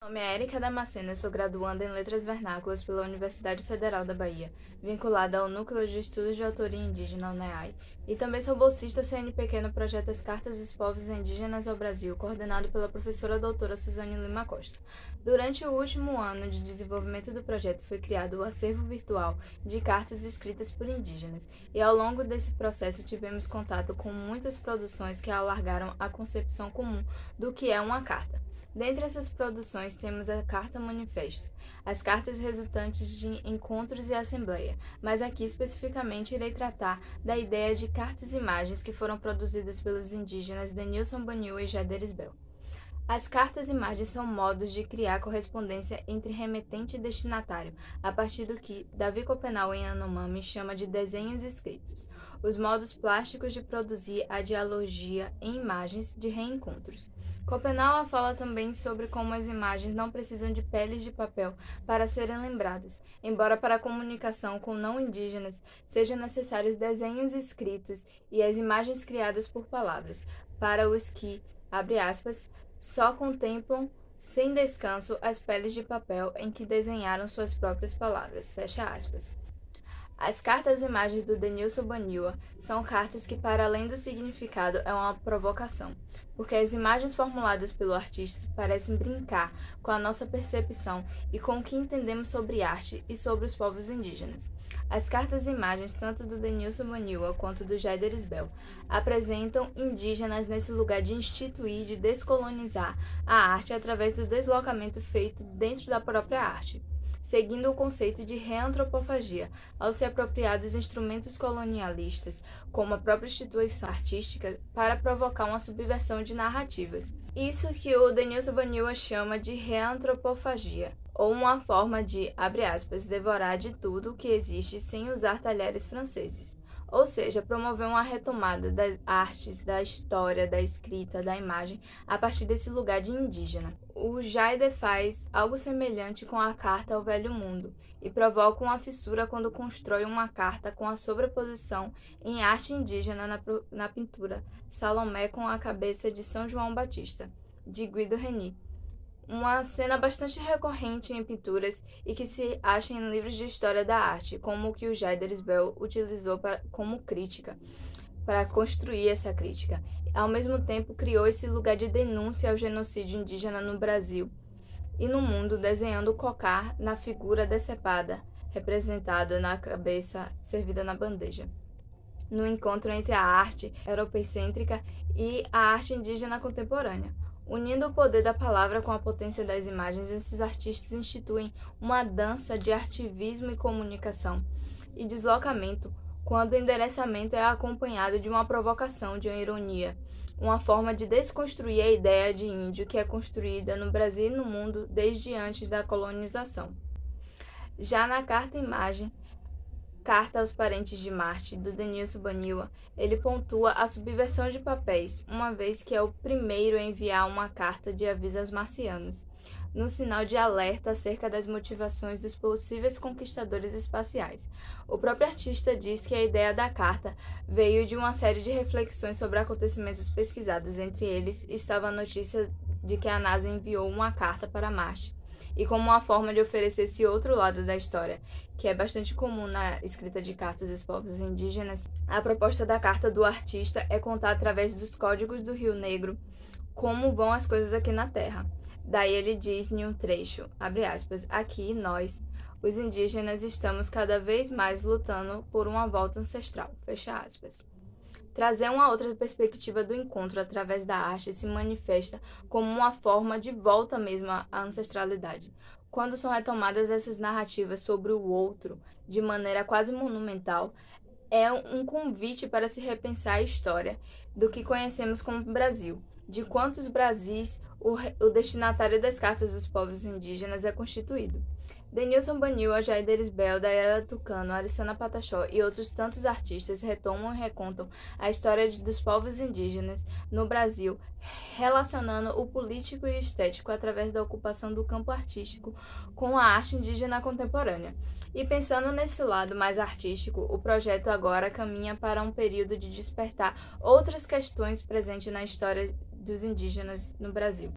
Meu nome é Erika Damasceno, eu sou graduanda em Letras Vernáculas pela Universidade Federal da Bahia, vinculada ao Núcleo de Estudos de Autoria Indígena, UNEAI, e também sou bolsista CNPq no projeto As Cartas dos Povos Indígenas ao Brasil, coordenado pela professora doutora Suzane Lima Costa. Durante o último ano de desenvolvimento do projeto foi criado o acervo virtual de cartas escritas por indígenas, e ao longo desse processo tivemos contato com muitas produções que alargaram a concepção comum do que é uma carta. Dentre essas produções temos a Carta Manifesto, as cartas resultantes de encontros e assembleia, mas aqui especificamente irei tratar da ideia de cartas-imagens que foram produzidas pelos indígenas Denilson Baniwa e Jader Isbell. As cartas-imagens são modos de criar correspondência entre remetente e destinatário, a partir do que Davi Copenau em Yanomami chama de desenhos escritos, os modos plásticos de produzir a dialogia em imagens de reencontros. Copenau fala também sobre como as imagens não precisam de peles de papel para serem lembradas, embora para a comunicação com não indígenas sejam necessários desenhos escritos e as imagens criadas por palavras, para os que, abre aspas, só contemplam sem descanso as peles de papel em que desenharam suas próprias palavras. Fecha aspas. As cartas-imagens do Denilson Baniwa são cartas que, para além do significado, é uma provocação, porque as imagens formuladas pelo artista parecem brincar com a nossa percepção e com o que entendemos sobre arte e sobre os povos indígenas. As cartas-imagens, tanto do Denilson Baniwa quanto do Jader Isbell, apresentam indígenas nesse lugar de instituir, de descolonizar a arte através do deslocamento feito dentro da própria arte, seguindo o conceito de reantropofagia, ao se apropriar dos instrumentos colonialistas, como a própria instituição artística, para provocar uma subversão de narrativas. Isso que o Denilson Baniwa chama de reantropofagia, ou uma forma de, abre aspas, devorar de tudo o que existe sem usar talheres franceses. Ou seja, promover uma retomada das artes, da história, da escrita, da imagem, a partir desse lugar de indígena. O Jader faz algo semelhante com a Carta ao Velho Mundo, e provoca uma fissura quando constrói uma carta com a sobreposição em arte indígena na pintura Salomé com a cabeça de São João Batista, de Guido Reni. Uma cena bastante recorrente em pinturas e que se acha em livros de história da arte, como o que o Jader Isbell utilizou como crítica, para construir essa crítica. Ao mesmo tempo, criou esse lugar de denúncia ao genocídio indígena no Brasil e no mundo, desenhando o cocar na figura decepada, representada na cabeça servida na bandeja. No encontro entre a arte europeicêntrica e a arte indígena contemporânea. Unindo o poder da palavra com a potência das imagens, esses artistas instituem uma dança de artivismo e comunicação e deslocamento, quando o endereçamento é acompanhado de uma provocação, de uma ironia, uma forma de desconstruir a ideia de índio que é construída no Brasil e no mundo desde antes da colonização. Já na carta-imagem, Carta aos Parentes de Marte, do Denilson Baniwa, ele pontua a subversão de papéis, uma vez que é o primeiro a enviar uma carta de aviso aos marcianos, no sinal de alerta acerca das motivações dos possíveis conquistadores espaciais. O próprio artista diz que a ideia da carta veio de uma série de reflexões sobre acontecimentos pesquisados. Entre eles estava a notícia de que a NASA enviou uma carta para Marte, e como uma forma de oferecer esse outro lado da história, que é bastante comum na escrita de cartas dos povos indígenas. A proposta da carta do artista é contar através dos códigos do Rio Negro como vão as coisas aqui na Terra. Daí ele diz em um trecho, abre aspas, aqui nós, os indígenas, estamos cada vez mais lutando por uma volta ancestral, fecha aspas. Trazer uma outra perspectiva do encontro através da arte se manifesta como uma forma de volta mesmo à ancestralidade. Quando são retomadas essas narrativas sobre o outro de maneira quase monumental, é um convite para se repensar a história do que conhecemos como Brasil, de quantos Brasis o destinatário das cartas dos povos indígenas é constituído. Denilson Baniwa, Jader Isbell, Dayara Tucano, Arissana Pataxó e outros tantos artistas retomam e recontam a história dos povos indígenas no Brasil, relacionando o político e estético através da ocupação do campo artístico com a arte indígena contemporânea. E pensando nesse lado mais artístico, o projeto agora caminha para um período de despertar outras questões presentes na história dos indígenas no Brasil.